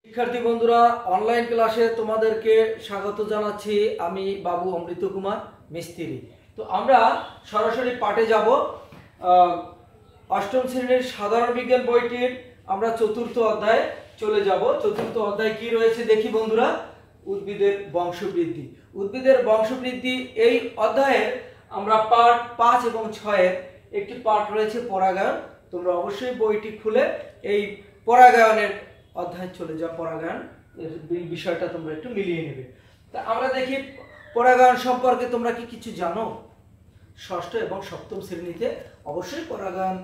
শিক্ষার্থী বন্ধুরা, অনলাইন ক্লাসে তোমাদেরকে স্বাগত জানাচ্ছি। আমি বাবু অমৃত কুমার মিস্ত্রি। তো আমরা সরাসরি পাঠে যাব। অষ্টম শ্রেণীর সাধারণ বিজ্ঞান বইটির আমরা চতুর্থ অধ্যায়ে চলে যাব। চতুর্থ অধ্যায় কি রয়েছে দেখি বন্ধুরা। উদ্ভিদের বংশবৃদ্ধি। উদ্ভিদের বংশবৃদ্ধি এই অধ্যায়ে আমরা পার্ট 5 এবং 6-এর একটি পার্ট রয়েছে পরাগায়ন। তোমরা অবশ্যই বইটি খুলে এই পরাগায়নের অধ্যায় চলে যাও। পরাগায়ন বিষয়টা তোমরা একটু মিলিয়ে নেবে। তা আমরা দেখি পরাগায়ন সম্পর্কে তোমরা কি কিছু জানো? ষষ্ঠ এবং সপ্তম শ্রেণীতে অবশ্যই পরাগায়ন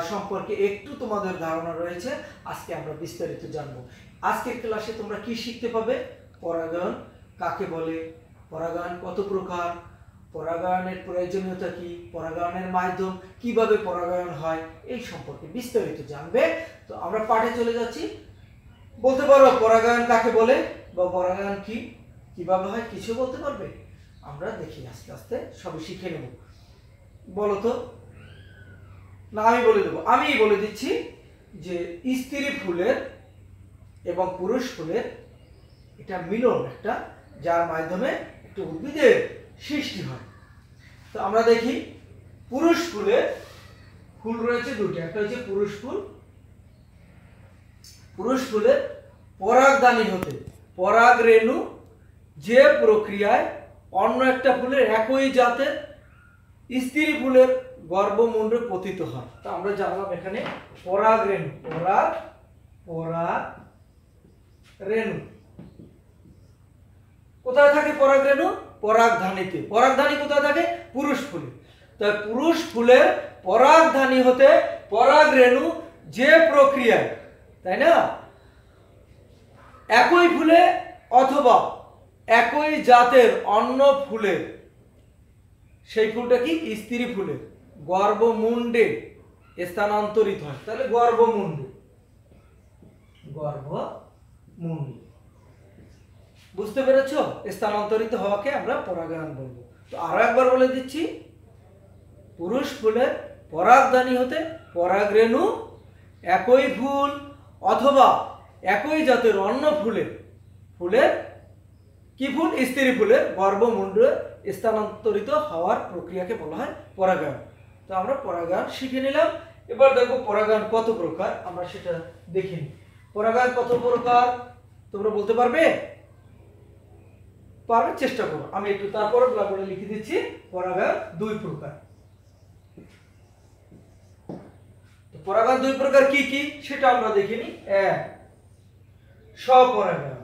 সম্পর্কে একটু তোমাদের ধারণা রয়েছে। আজকে আমরা বিস্তারিত জানবো। আজকের ক্লাসে তোমরা কি শিখতে পাবে? পরাগায়ন কাকে বলে, পরাগায়ন কত প্রকার, পরাগায়নের প্রয়োজনীয়তা কি, পরাগায়নের মাধ্যম কিভাবে পরাগায়ন হয়, এই সম্পর্কে বিস্তারিত জানবে। তো আমরা পাঠে চলে যাচ্ছি। বলতে পারো পরাগায়ন কাকে বলে বা পরাগায়ন কি, কিভাবে হয়, কিছু বলতে পারবে? আমরা দেখি আস্তে আস্তে সবই শিখে নেব। বলো তো। না, আমি বলে দেবো। আমি বলে দিচ্ছি যে স্ত্রী ফুলের এবং পুরুষ ফুলের এটা মিলন, একটা যার মাধ্যমে একটা উদ্ভিদের সৃষ্টি হয়। তো আমরা দেখি পুরুষ ফুলের ফুল রয়েছে দুটি। একটা হচ্ছে পুরুষ ফুল। পুরুষ ফুলের পরাগধানী হতে পরাগ রেণু যে প্রক্রিয়ায় অন্য একটা ফুলের একই জাতের স্ত্রী ফুলের গর্ভমুণ্ডে পতিত হয়। তা আমরা জানলাম এখানে পরাগ রেণু। পরাগ রেণু কোথায় থাকে? পরাগ রেণু পরাগধানীতে। পরাগধানী কোথায় থাকে? পুরুষ ফুলে। তাই পুরুষ ফুলের পরাগধানী হতে পরাগ রেণু যে প্রক্রিয়ায়, তাই না, একই ফুলে অথবা একই জাতের অন্য ফুলের, সেই ফুলটা কি স্ত্রী ফুলের গর্ভমুণ্ডে স্থানান্তরিত হয়। তাহলে গর্ভমুণ্ডে, বুঝতে পেরেছো? স্থানান্তরিত হওয়াকে আমরা পরাগায়ন বলবো। তো আরো একবার বলে দিচ্ছি, পুরুষ ফুলের পরাগধানী হতে পরাগ রেণু একই ফুল অথবা একই জাতের অন্য ফুলের কি ফুল? স্ত্রী ফুলের গর্ভমুণ্ডে স্থানান্তরিত হওয়ার প্রক্রিয়াকে বলা হয় পরাগায়ন। তো আমরা পরাগায়ন শিখে নিলাম। এবার দেখো পরাগায়ন কত প্রকার, আমরা সেটা দেখে নিই। পরাগায়ন কত প্রকার তোমরা বলতে পারবে? পারবে? চেষ্টা করো। আমি একটু তারপরে ব্ল্যাকবোর্ডে লিখে দিচ্ছি। পরাগায়ন 2 প্রকার। পরাগায়ন 2 প্রকার কি কি সেটা আমরা দেখে নিই। 1 স্বপরাগায়ন।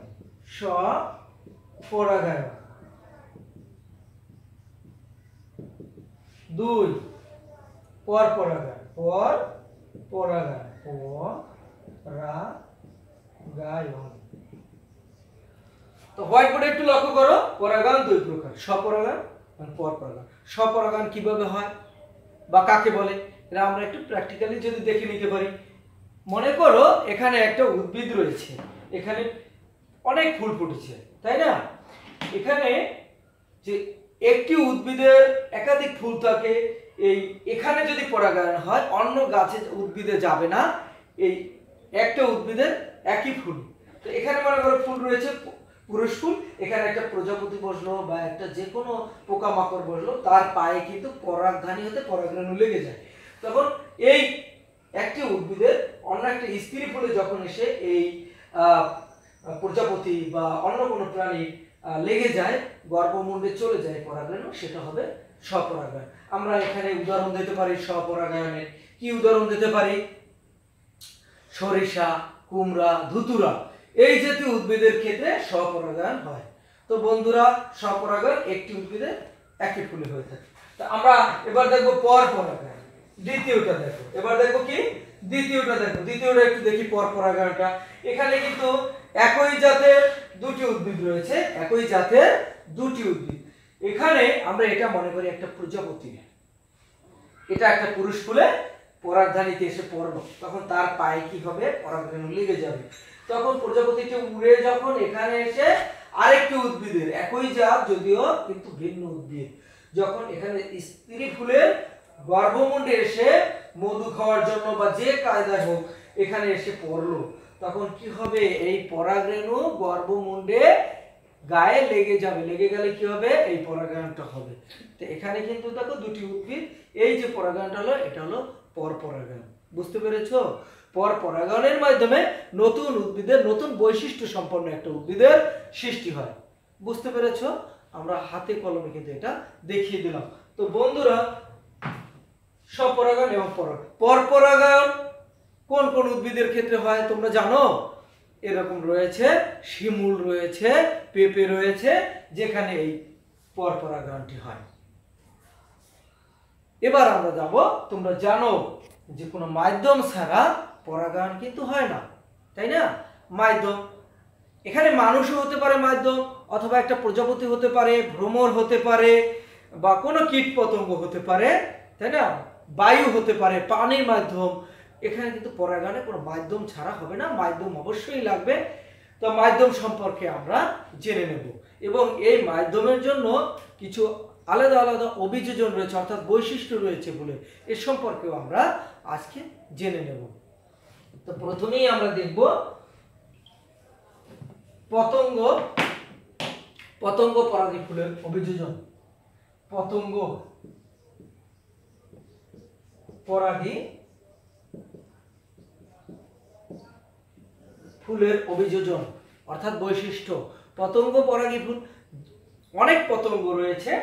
2 পরপরাগায়ন। তো হোয়াইট বোর্ডে একটু লক্ষ্য করো। পরাগায়ন 2 প্রকার, স্বপরাগায়ন এবং পরপরাগায়ন। স্বপরাগায়ন কিভাবে হয় বা কাকে বলে এটা আমরা একটু প্র্যাকটিক্যালি যদি দেখে নিতে পারি। মনে করো এখানে একটা উদ্ভিদ রয়েছে, এখানে অনেক ফুল ফুটেছে, তাই না? এখানে যে একটি উদ্ভিদের একাধিক ফুল থাকে, এখানে যদি পরাগায়ন হয় অন্য গাছে উদ্ভিদে যাবে না, এই একটা উদ্ভিদের একই ফুল। তো এখানে মনে করো ফুল রয়েছে পুরুষ ফুল, এখানে একটা প্রজাপতি বসলো বা একটা যে কোনো পোকামাকড় বসলো, তার পায়ে কিন্তু পরাগধানী হতে পরাগরেণু লেগে যায়। তখন এই একটি উদ্ভিদের অন্য একটা স্ত্রী ফুলে যখন এসে এই প্রজাপতি বা অন্য কোনো প্রাণী লেগে যায়, গর্ভমুণ্ডে চলে যায় পরাগরেণু, সেটা হবে স্বপরাগায়ন। আমরা এখানে উদাহরণ দিতে পারি স্বপরাগায়নের। কি উদাহরণ দিতে পারি? সরিষা, কুমড়া, ধুতুরা এই জাতীয় উদ্ভিদের ক্ষেত্রে স্বপরাগায়ন হয়। তো বন্ধুরা, স্বপরাগায়ন একটি উদ্ভিদের একই ফুলে হয়ে থাকে। তো আমরা এবার দেখবো পরপরাগায়ন। দ্বিতীয়টা দেখো। এবার দেখো কি দ্বিতীয়টা দেখো। দ্বিতীয়টা একটু দেখি পরপরাগায়নটা। এখানে কিন্তু একই জাতের দুটি উদ্ভিদ রয়েছে, একই জাতের দুটি উদ্ভিদ। এখানে আমরা এটা মনে করি একটা প্রজাপতি, এটা একটা পুরুষ ফুলে পরাগধানীতে এসে পড়লো, তখন তার পায়ে কি হবে? পরাগরেণু লেগে যাবে। তখন প্রজাপতিটি উড়ে যখন এখানে এসে আরেকটি উদ্ভিদের একই জাত যদিও কিন্তু ভিন্ন উদ্ভিদ, যখন এখানে স্ত্রী ফুলের গর্ভমুণ্ডে এসে মধু খাওয়ার জন্য বা যে কায়দায় হোক এখানে এসে পড়লো, তখন কি হবে, এই পরাগরেণু গর্ভমুণ্ডে গায়ে লেগে যাবে, লেগে গেলে কি হবে, এই পরাগায়নটা হবে। তো এখানে কিন্তু দেখো দুটি উদ্ভিদ, এই যে পরাগায়নটা হলো এটা হলো পরপরাগায়ন। বুঝতে পেরেছো? পরপরাগায়নের মাধ্যমে নতুন উদ্ভিদের নতুন বৈশিষ্ট্য সম্পন্ন একটা উদ্ভিদের সৃষ্টি হয়। বুঝতে পেরেছো? আমরা হাতে কলমে কিন্তু এটা দেখিয়ে দিলাম। তো বন্ধুরা, স্বপরাগায়ন এবং পরপরাগায়ন কোন কোন উদ্ভিদের ক্ষেত্রে হয় তোমরা জানো? এরকম রয়েছে, শিমুল রয়েছে, পেঁপে রয়েছে, যেখানে এই পরপরাগায়নটি হয়। এবার আমরা যাব, তোমরা জানো যে কোনো মাধ্যম ছাড়া পরাগায়ন কিন্তু হয় না, তাই না? মাধ্যম, এখানে মানুষও হতে পারে মাধ্যম, অথবা একটা প্রজাপতি হতে পারে, ভ্রমর হতে পারে, বা কোনো কীট পতঙ্গ হতে পারে, তাই না? বায়ু হতে পারে, পানির মাধ্যম। এখানে কিন্তু পরাগায়নে কোনো মাধ্যম ছাড়া হবে না, মাধ্যম অবশ্যই লাগবে। তো মাধ্যম সম্পর্কে আমরা জেনে নেব, এবং এই মাধ্যমের জন্য কিছু আলাদা আলাদা অভিযোজন রয়েছে, অর্থাৎ বৈশিষ্ট্য রয়েছে বলে এ সম্পর্কেও আমরা আজকে জেনে নেব। তো প্রথমেই আমরা দেখব পতঙ্গ পরাগী ফুলের অভিযোজন। পতঙ্গ পরাগী ফুলের অভিযোজন অর্থাৎ বৈশিষ্ট্য। পতঙ্গ পরাগী ফুল, অনেক পতঙ্গ রয়েছে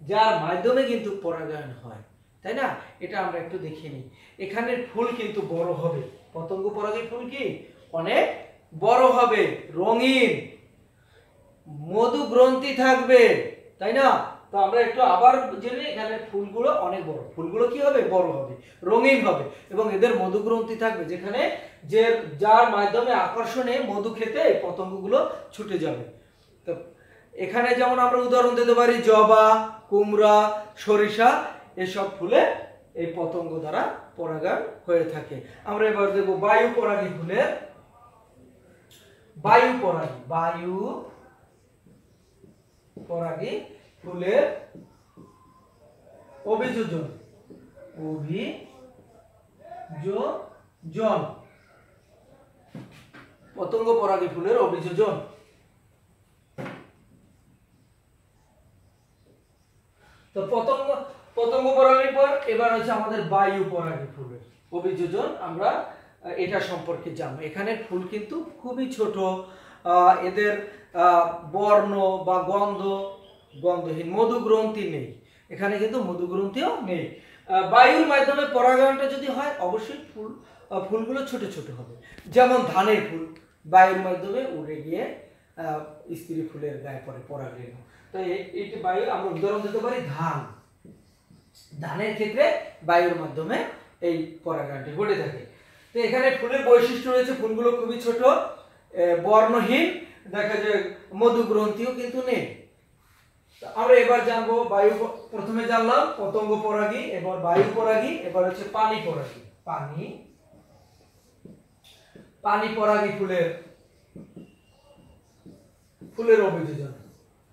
যার মাধ্যমে কিন্তু পরাগায়ন হয়, তাই না? এটা আমরা একটু দেখে নিই। এখানে ফুল কিন্তু বড় হবে, পতঙ্গ পরাগী ফুল কি অনেক বড় হবে, রঙিন, মধু গ্রন্থি থাকবে, তাই না? তো আমরা একটু আবার জেনে, এখানে ফুলগুলো অনেক বড়, ফুলগুলো কি হবে, বড় হবে, রঙিন হবে, এবং এদের মধু গ্রন্থি থাকবে, যেখানে যার মাধ্যমে আকর্ষণে মধু খেতে এই পতঙ্গগুলো ছুটে যাবে। তো এখানে যেমন আমরা উদাহরণ দিতে পারি জবা, কুমড়া, সরিষা, এসব ফুলে এই পতঙ্গ দ্বারা পরাগায়ন হয়ে থাকে। আমরা এবার দেখব বায়ু পরাগী ফুলের বায়ু পরাগী ফুলের অভিযোজন। পতঙ্গ পরাগী ফুলের অভিযোজন। তো পতঙ্গ পরাগীর পর এবার হচ্ছে আমাদের বায়ু পরাগী ফুলের অভিযোজন। আমরা এটা সম্পর্কে জানবো। এখানে ফুল কিন্তু খুবই ছোট, এদের বর্ণ বা গন্ধহীন, মধুগ্রন্থি নেই, এখানে কিন্তু মধুগ্রন্থিও নেই। বায়ুর মাধ্যমে পরাগায়নটা যদি হয়, অবশ্যই ফুলগুলো ছোট ছোট হবে। যেমন ধানের ফুল বায়ুর মাধ্যমে উড়ে গিয়ে স্ত্রী ফুলের গায়ে পড়ে পরাগরেণু। তো এইটি বায়ু, আমরা উদাহরণ দিতে পারি ধানের ক্ষেত্রে বায়ুর মাধ্যমে এই পরাগায়নটি ঘটে থাকে। তো এখানে ফুলের বৈশিষ্ট্য রয়েছে, ফুলগুলো খুবই ছোট, বর্ণহীন, দেখা যায় মধুগ্রন্থিও কিন্তু নেই। আমরা এবার জানবো বায়ু, প্রথমে জানলাম পতঙ্গ পরাগী, এবার বায়ু পরাগী, এবার হচ্ছে পানি পরাগী। পানি পরাগী ফুলের অভিযোজন।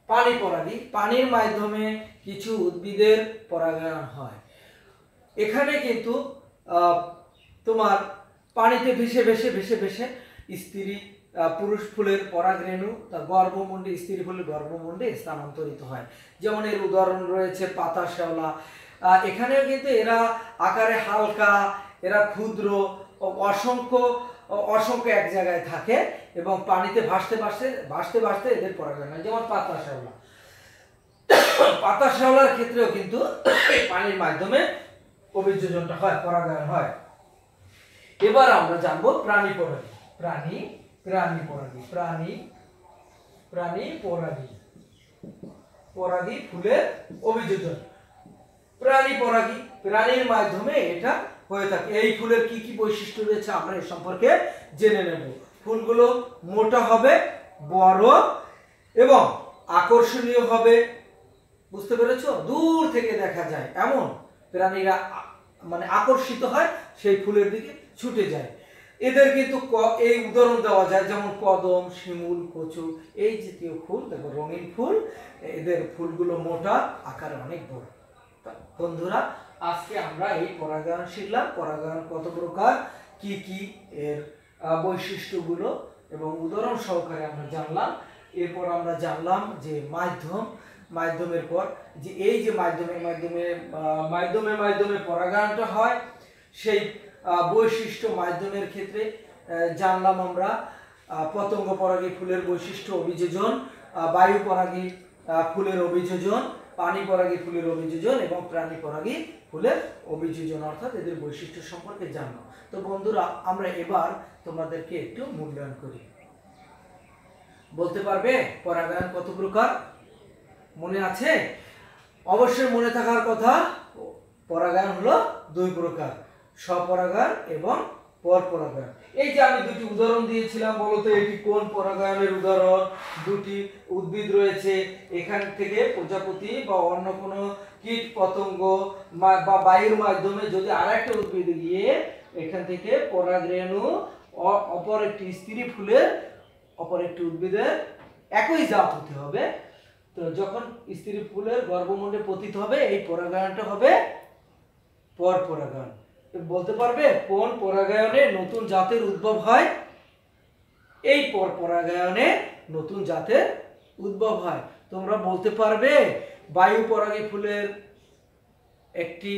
পানি পরাগী, পানির মাধ্যমে কিছু উদ্ভিদের পরাগায়ন হয়। এখানে কিন্তু তোমার পানিতে ভেসে স্ত্রী পুরুষ ফুলের পরাগরেণু তার গর্ভমুণ্ডে, স্ত্রী ফুলের গর্ভমুণ্ডে স্থানান্তরিত হয়। যেমন এর উদাহরণ রয়েছে পাতা শ্যাওলা। এখানেও কিন্তু এরা আকারে হালকা, এরা ক্ষুদ্র, অসংখ্য এক জায়গায় থাকে এবং পানিতে ভাসতে এদের পরাগায়ন হয়। যেমন পাতা শ্যাওলার ক্ষেত্রেও কিন্তু পানির মাধ্যমে অভিযোজনটা হয়, পরাগায়ন হয়। এবার আমরা জানবো প্রাণী পরাগী ফুলের অভিযোজন। প্রাণীর মাধ্যমে এটা হয়ে থাকে। এই ফুলের কি কি বৈশিষ্ট্য রয়েছে আমরা এর সম্পর্কে জেনে নেব। ফুলগুলো মোটা হবে, বড় এবং আকর্ষণীয় হবে। বুঝতে পেরেছো? দূর থেকে দেখা যায় এমন প্রাণীরা মানে আকর্ষিত হয়, সেই ফুলের দিকে ছুটে যায়। এদের কিন্তু এই উদাহরণ দেওয়া যায়, যেমন কদম, শিমুল, কচু, এই জাতীয় ফুল। দেখো রঙিন ফুল, এদের ফুলগুলো মোটা, আকারে অনেক বড়। বন্ধুরা, আজকে আমরা এই পরাগায়ন শিখলাম। পরাগায়ন কত প্রকার, কি কি এর বৈশিষ্ট্যগুলো এবং উদাহরণ সহকারে আমরা জানলাম। এরপর আমরা জানলাম যে মাধ্যমের পর যে এই যে মাধ্যমে পরাগায়নটা হয়, সেই বৈশিষ্ট্য মাধ্যমের ক্ষেত্রে জানলাম আমরা পতঙ্গ পরাগী ফুলের বৈশিষ্ট্য অভিযোজন, বায়ু পরাগী ফুলের অভিযোজন, পানি পরাগী ফুলের অভিযোজন এবং প্রাণী পরাগী ফুলের অভিযোজন, অর্থাৎ এদের বৈশিষ্ট্য সম্পর্কে জানলাম। তো বন্ধুরা, আমরা এবার তোমাদেরকে একটু মূল্যায়ন করি। বলতে পারবে পরাগায়ন কত প্রকার? মনে আছে? অবশ্যই মনে থাকার কথা। পরাগায়ন হলো দুই প্রকার, স্বপরাগায়ন এবং পরপরাগায়ন। এই যে আমি দুটি উদাহরণ দিয়েছিলাম, বলতো এটি কোন পরাগায়নের উদাহরণ? দুটি উদ্ভিদ রয়েছে, এখান থেকে প্রজাপতি বা অন্য কোনো কীট পতঙ্গ বা বায়ুর মাধ্যমে যদি আরেকটা উদ্ভিদে গিয়ে এখান থেকে পরাগরেণু অপর একটি স্ত্রী ফুলের অপর একটি উদ্ভিদের একই জাত হতে হবে, তো যখন স্ত্রী ফুলের গর্ভমুণ্ডে পতিত হবে, এই পরাগায়নটা হবে পরপরাগায়ন। বলতে পারবে কোন পরাগায়নে নতুন জাতের উদ্ভব হয়? এই পরপরাগায়নে নতুন জাতের উদ্ভব হয়। তোমরা বলতে পারবে বায়ু পরাগী ফুলের একটি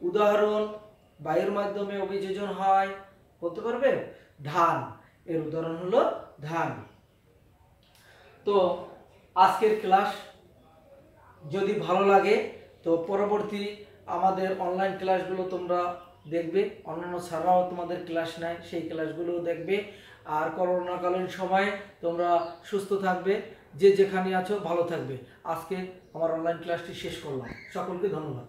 উদাহরণ, বায়ুর মাধ্যমে অভিযোজন হয়, বলতে পারবে? ধান, এর উদাহরণ হলো ধান। তো আজকের ক্লাস যদি ভালো লাগে তো পরবর্তী আমাদের অনলাইন ক্লাসগুলো তোমরা দেখবে, অন্যান্য স্যাররাও তোমাদের ক্লাস নেয়, সেই ক্লাসগুলোও দেখবে। আর করোনাকালীন সময়ে তোমরা সুস্থ থাকবে, যে যেখানে আছো ভালো থাকবে। আজকে আমার অনলাইন ক্লাসটি শেষ করলাম। সকলকে ধন্যবাদ।